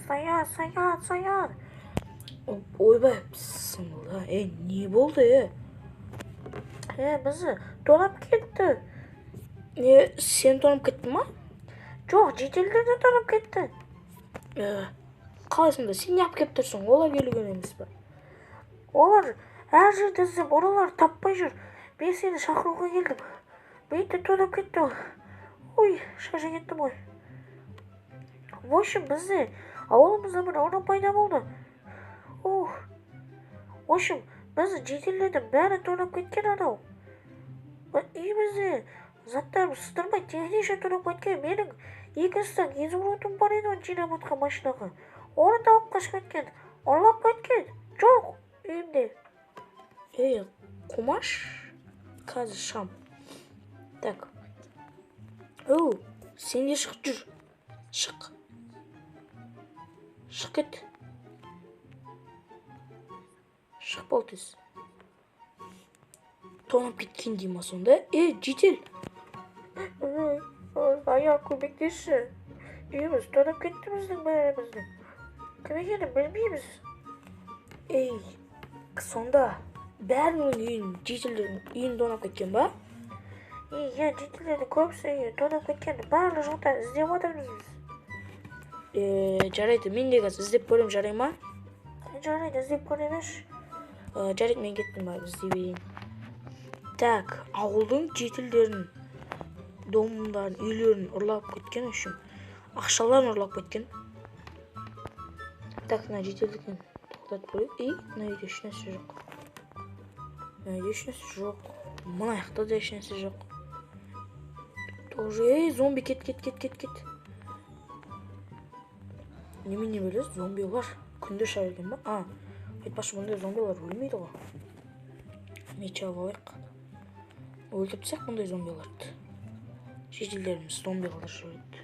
Саят. Ойбай, bismillah. Ne болды? Bizi tonab ketdi. Sen tonib ketdin mi? Жоқ, жетелдерде tonab ketdi. Қалайсың да, сен не алып келіп тұрсың? Олар келген емес па? Олар әр жерде іздеп, ұрылар таппай жүр. Мен сені шақыруға келдім. Бейті tonab кетті ол. Ой, шаша кеттім ғой. В общем, бізде ауылымызда бір ұры пайда болды. В общем, бізді жетелдердің бәрі tonab кеткен анау. Үйімізде заттарымыз сыдырмай техниша tonab кеткен. Менің екіншісі изумрудым бар еді, оны жинап отқан машинаға. Оны да алып қашып кеткен. Ұрлап кеткен. Жоқ, үйімде. Құмаш? Қазір шам. Так. Сен де шығып жүр. Шық. Шық кет. Шық бол тез. Тонап кеткен дейма сонда. Жетел. Аяқ көмектесші. Үйіміз tonab кетті біздің бәріміздің. Кім екенін білмейміз. Сонда бәрінің үйін, жетелердің үйін тонап кеткен ба? Жетелердің көбісі үйін tonab кеткен. Барлық жоқтан іздеп отырмыз біз. Жарайды, мен де қазір іздеп көрем, жарай ма? Жарайды, іздеп көремеш. Жарайды, мен кеттім ба, іздеп берейін. Так, ауылдың жетелдерін, домдарын, үйлерін ұрлап кеткен үшін. Ақшаларын ұрлап кеткен. Так, мына жетелдікін тоқтатып көрейік. Мына үйде ешнәрсе жоқ. Мына жақта да ешнәрсе жоқ. Тоже, зомби, кет. Немене білесіз, зомбилар күнде шыға берген ба? Айтпашы, мұндай зомбилар өлмейді ғой. Меч алып алайық. Өлтіріп тастайық мұндай зомбиларды. Жетелдеріміз зомбилар жүреді.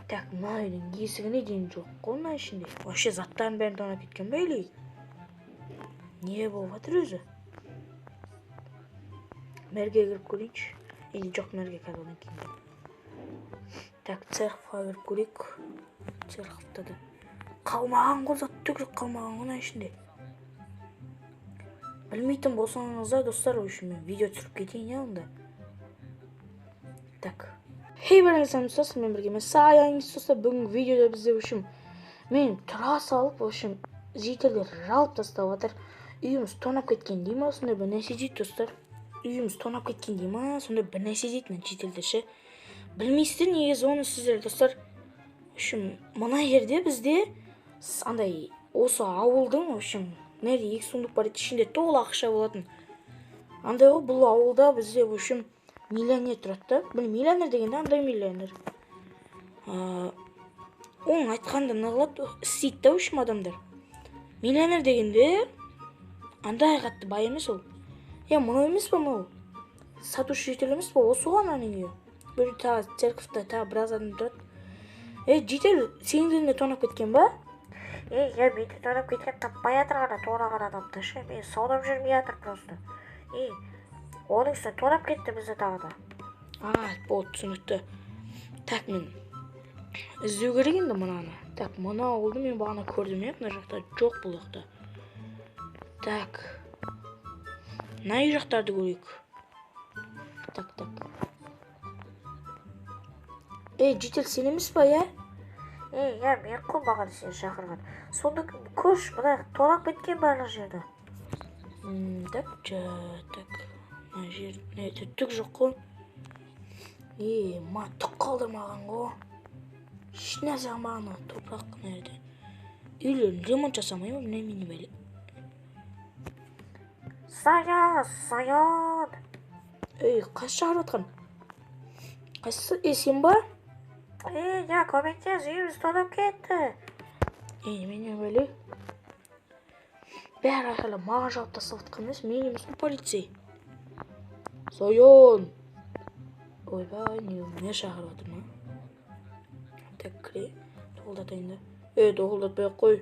Так, мына үйдің есігіне дейін жоқ қой мына ішінде. Вообще заттарын бәрін тонап кеткен ба или? Не болып жатыр өзі? Мәрге кіріп көрейінші. Или жоқ, мәрге кәдімден кейін. Так, церковға кіріп көрейік. Церковта да қалмаған ғой, зат түгілік қалмаған ғой ішінде. Білмейтін болсаңыздар, достар, үшін мен видео түсіріп кетейін онда. Так. Бәріңіздің достар, мен бірге саяңыз достар, бүгінгі видеода бізде үшін мен тұра салып, жетелер жалып тастап жатыр. Үйіміз тонап кеткен дей ма, сондай бір нәрсе дейді достар. Үйіміз тонап кеткен дей ма, сондай бір нәрсе дейді жетелдерші. Білмейсіздер негізі оны сіздер достар. Мына жерде бізде андай осы ауылдың нәрде екі сундук бар еді, ішінде толы ақша болатын. Андай ғой, бұл ауылда бізде миллионер тұрады. Бұл миллионер дегенде андай миллионер. Оның айтқанда нағылады, істейді да адамдар. Миллионер дегенде андай қатты бай емес ол. Мұны емес па мұл? Сатушы жетел емес па? Осы ғой ананың үйі. Бір церковта біраз адам тұрады. Жетел, сенің үйінде тонап кеткен ба? Менде тонап кеткен таппай жатыр ғана тонаған адамды ше. Мен саудап жүрмей жатыр просто. Оның үстіне тонап кетті бізді тағы да. Болды, түсінікті. Так, мен іздеу керек енді мұнаны. Так, мұна ауылды мен бағана көрдім, мына жақта жоқ бұл жақта. Так. Мына үй жақтарды көрейік. Так. Жетел, сен емес па, Мен қылмаған сені шақырған. Сонда көш, мұна тонап кеткен барлық жерді. Так. Мына жер түк жоқ қой. Ма түк қалдырмаған ғой. Ешнәрсе қалмаған топырақ нәрде. Үйлерін ремонт жасамай ма, немене бәле? Саян. Қайсы шақырып отқан? Қайсысы? Сен ба? Көмектес, үйіміз тонап кетті. Немене бәле? Бәрі айқайлап маған жауап тастап отқан емес, мен емес пе полицей? Саян! Ойбай, не шақырып отыр ма? Так, кіре, тоғылдатайын да. Тоғылдатпай қой.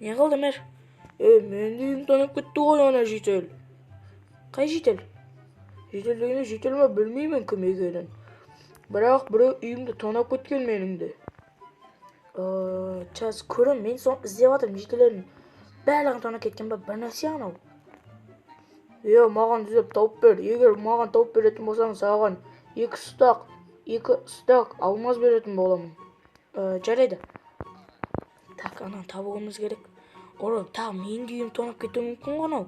Не қылды мер? Мен дейін тонап кетті ғой ана жетел. Қай жетел? Жетел дегені жетел ма, білмеймін кім екенін. Бірақ біреу үйімді тонап кеткен меніңді. Сейчас көрем, мен соны іздеп жатырмын, жителердің барлығын тонап кеткен ба, бір нәрсе анау. Маған іздеп тауып бер. Егер маған тауып беретін болсаң, саған 2 стак алмаз беретін боламын. Жарайды. Так, ана табуымыз керек. Тағы мен үйім тонап кетуі мүмкін ғанау.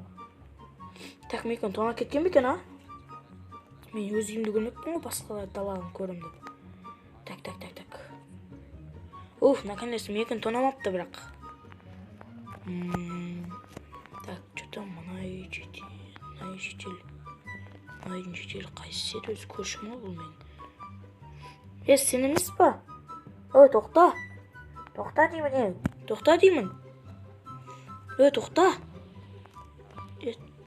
Так, мен тонап кеткен бе екен, а? Мен өз үйімді көрмеппін ғой, басқалар далағын көрем деп. Так. Наконец, мен тонамапты бірақ. Так, что-то мынай жетел қайсы еді, өзі көршім ғой бұл мен. Сен емес па? Тоқта. Тоқта деймін, Тоқта деймін. Тоқта.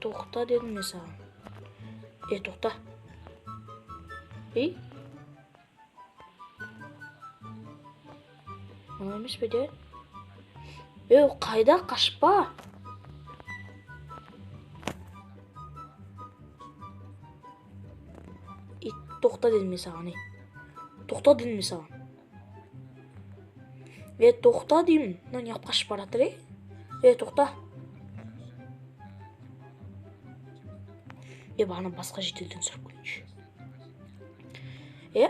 Тоқта дедім мен саған. Тоқта. Мына емес пе де? Қайда, қашпа. Тоқта дедім мен саған. Тоқта дедім мен саған. Тоқта деймін. Неғып қашып баратыр, тоқта. Ана басқа жетелден сұрап көрейінші.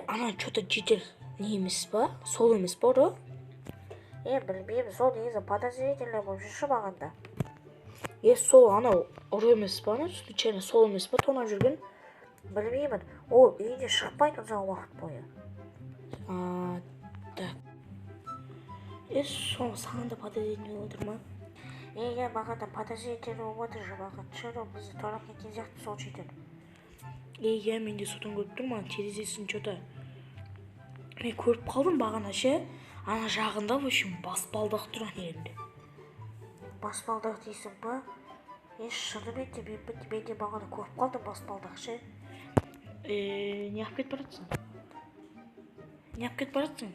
Ана что-то жетел не емес па? Сол емес па, ұры? Білмеймін, сол негізі подозрительный болып жүрші бағанда. Сол анау ұры емес па? Случайно сол емес па тонап жүрген? Білмеймін, ол үйіне шықпайды ұзақ уақыт бойы. Так. Сол саған да подозрительный отыр ма? Маған да подозрительный отыр маған. Шыны бізді тонап кеткен сияқты сол жетел. Мен де содан көріп тұрмын, терезесін что-то. Мен көріп қалдым бағана ше. Ана жағында өшім баспалдақ тұрған ерінде. Баспалдақ дейсің ба? Шынымен де мен де бағана көріп қалдым баспалдақ ше. Неғып кетіп баратсың?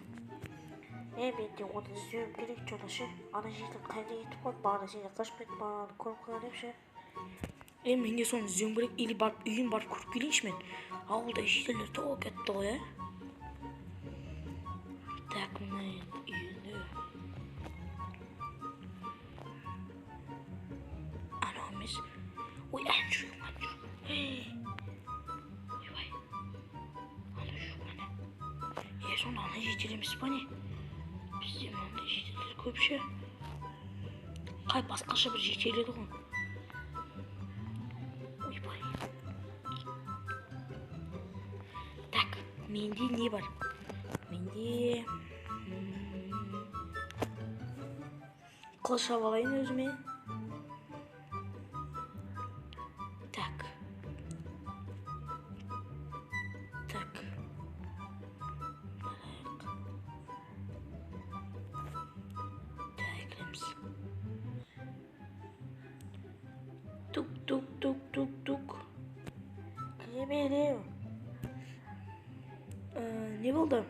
Мен де оны іздеуім керек что-то ше. Ана жетел қайда кетіп қойды, бағана сені қашып кетіп бағана көріп қалған ше. Мен де соны іздеуім керек, или барып үйін барып көріп келейінші мен. Ауылда жетелер толып кетті ғой, Так, мына үйіні. Анау емес. Ән жүрген. Ойбай. Ана жүрген. Сонда ана жетел емес па не? Бізде мынандай жетелер көп ше. Қай басқаша бір жетел еді ғой. Ойбай. Так, менде не бар? Менде қылыш алайын өзіме. Так. Тук. Кіремелеу. Не болды?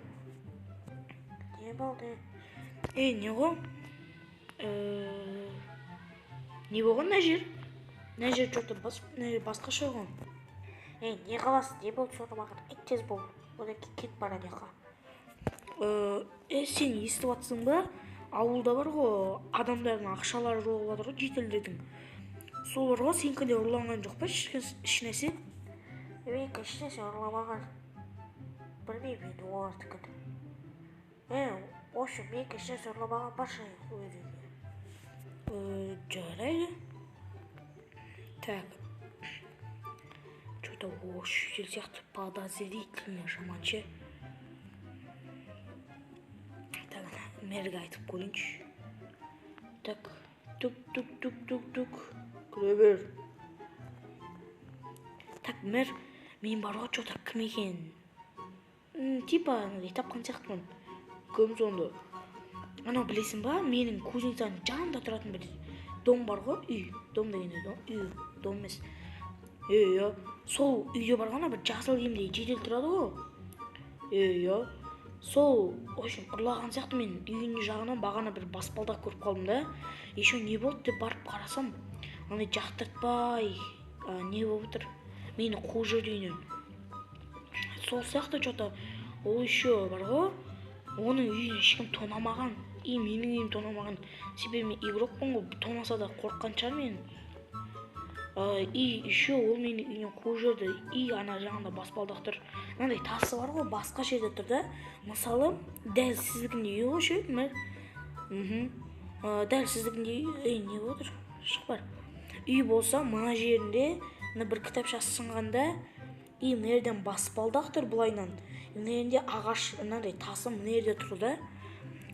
Не болды? Не ғой? Не болған мына жер? Мына жер что-то басқаша ғой. Не қаласың, не болды соны маған айт тез бол. Одан кейін кетіп бара жаққа. Сен естіп жатсың ба? Ауылда бар ғой, адамдардың ақшалары жоғалып жатыр ғой, жетелдердің. Сол бар ғой, сенікі де ұрланған жоқ па ішінесе? Менікі ішінесе ұрламаған. Білмеймін енді олардікін. Осы менікі ішінесе ұрламаған баршы өзіңе. Жарайды. Так. Что-то осы жел сияқты подозрительный жаманше. Так, мэрге айтып көрейінші. Так, тук. Кіре бер. Так, мэр, мен бар ғой что-то кім екен? Типа, тапқан сияқтымын. Кім сонда? Анау білесің ба, менің кузницаның жанында тұратын бір дом бар ғой, үй. Дом дегенде, үй, дом емес. Сол үйде барғана бір жасыл киімде жетел тұрады ғой. Сол, общем, ұрлаған сияқты мен үйінің жағынан бағана бір баспалдақ көріп қалдым да. Еще не болды деп барып қарасам, андай жақтыртпай, не болып тұр, мені қуып жүрді үйінен. Сол сияқты что-то, ол еще бар ғой, Оның үйін ешкім тонамаған. Менің үйім тонамаған. Себебі мен игрокпын ғой, тонаса да қорыққан шығар менің. Еще ол менің үйінен қуып жүрді. Ана жағында баспалдақтар. Мынандай тасы бар ғой, басқа жерде тұр да. Мысалы, дәл сіздікіндей үй ғой ше. Дәл сіздікіндей не отыр? Шық бар. Үй болса, мына жерінде бір кітапшасы сынғанда, мына жерден баспалдақ тұр бұлайнан. Мына жерінде ағаш, мынандай тасы мына жерде тұр да.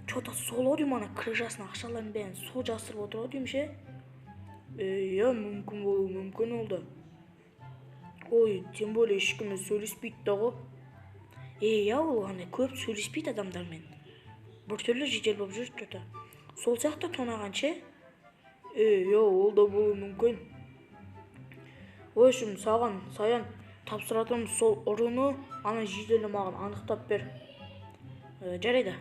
Что-то сол деймін, ана крышасына ақшаларын бәрін сол жасырып отыр деймін ше. Мүмкін болуы мүмкін ол да. Ой, тем более ешкіммен сөйлеспейді да ғой. Ол ана көп сөйлеспейді адамдармен. Біртүрлі жедел болып жүр что-то. Сол сияқты тонаған ше. Ол да болуы мүмкін. В общем, саян тапсыратым сол ұрыны ана жеделі маған анықтап бер. Жарайды.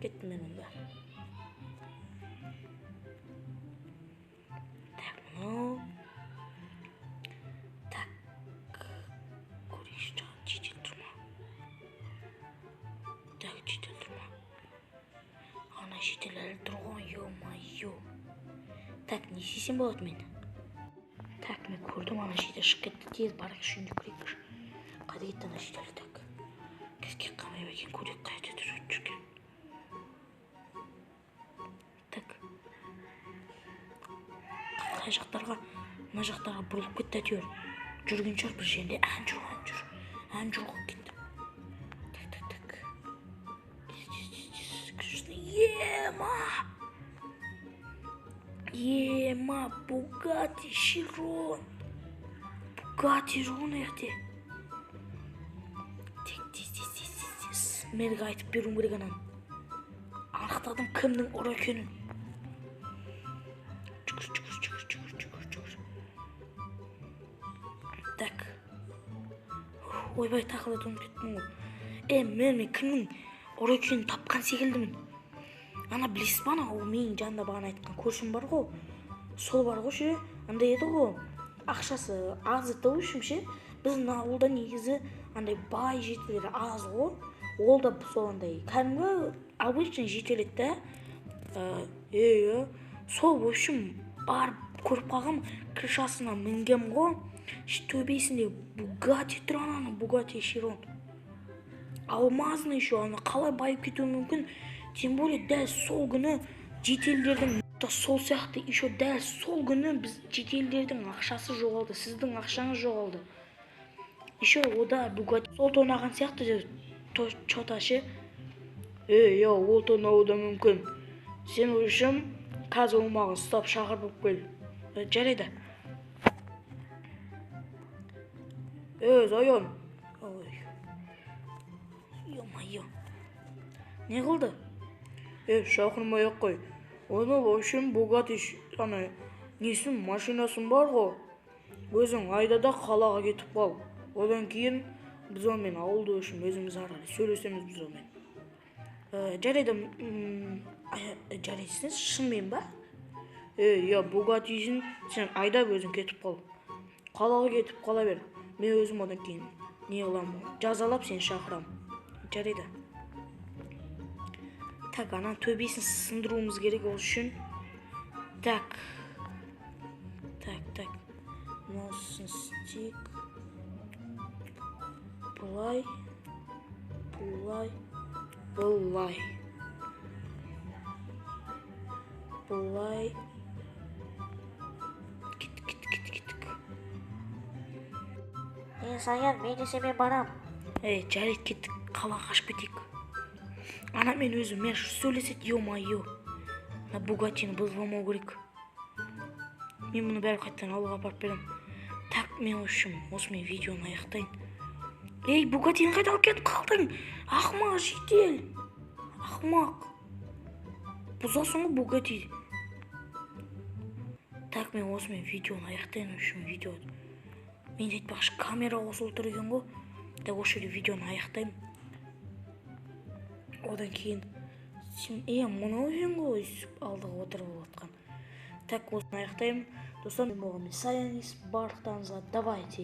Кеттім мен онда. Так, көрейші жағын жедел тұрма. Так, жедел тұрма. Ана жедел әлі тұрған, ё-майё. Так, не істесем болады мен? Так, мен көрдім, ана жедел шығып кетті. Тез барақ үшінде көрейікші. Қайда кетті ана жедел? Так, кезге қамай бәкен көрейік қайда жүрген. Так, қай жақтарға, мына жақтарға бұрылып кетті әтеуір. Жүрген шығар бір жерінде. Ән жүр ғой кетті. Так. Ема, Bugatti Chiron. Bugatti Chiron ерде. Тез. Меніге айтып беруім керек анан. Анықтадым кімнің ұры екенін. Жүгір. Так. Ойбай тақылды тұнып кеттім ғой. Мен кімнің ұры екенін тапқан секілдімін. Ана білесіз ба, ол менің жанында бағана айтқан көршім бар ғой. Сол бар ғой ше. Андай еді ғой. Ақшасы аз еді ғой ше. Біздің ауылда негізі андай бай жетелері аз ғой. Ол да сол андай кәдімгі обычный жетел еді да. Сол в общем барып көріп қалғам, крышасына мінгем ғой. Төбесінде Bugatti тұр, ана Bugatti Chiron. Алмазный еще, ана қалай байып кетуі мүмкін. Тем более дәл сол күні жетелдердің сол сияқты, еще дәл сол күні біз жетелдердің ақшасы жоғалды, сіздің ақшаңыз жоғалды. Еще ода Bugatti сол тонаған сияқты что-то ше. Ол тонауы да мүмкін. Сен үшін қазір ол маған ұстап шақырып кел. Жарайды. Заян. Ё-майё. Не қылды? Шақырмай-ақ қой. Оны в общем Bugatti ана несін машинасын бар ғой. Өзің айда да қалаға кетіп қал. Одан кейін біз онымен ауылды үшін өзіміз аралы сөйлесеміз біз онымен. Жарайды. Жарайсың шынымен ба? Bugatti-сін сен айдап өзің кетіп қал. Қалаға кетіп қала бер. Мен өзім одан кейін не қыламын? Жазалап сен шақырам. Жарайды. Так, ана төбесін сындыруымыз керек ол үшін. Так. Носын стик. Бұлай. Кеттік. Саян, мен десе мен барам. Жарайды, кеттік. Қалаға қашып кетейік. Ана мен өзім, мен сөйлесет, ё-майё. На Bugatti-ні бұзламау керек. Мен мұны бәрі қайттан ауылға апарып берем. Так, мен осымен видеоны аяқтайын. Bugatti-ні қайда алып кетіп қалдың? Ақымақ жетел. Ақымақ. Бұзасың ғой Bugatti. Так, мен осымен видеоны аяқтайын. Мен айтпақшы камера қосылып тұр екен ғой. Так, осы жерде видеоны аяқтаймын. Одан кейін мынау екен ғой алдыға отырып отқан. Так, осыны аяқтаймын. Достар, мен болған мен Саян, барлықтарыңызға давайте.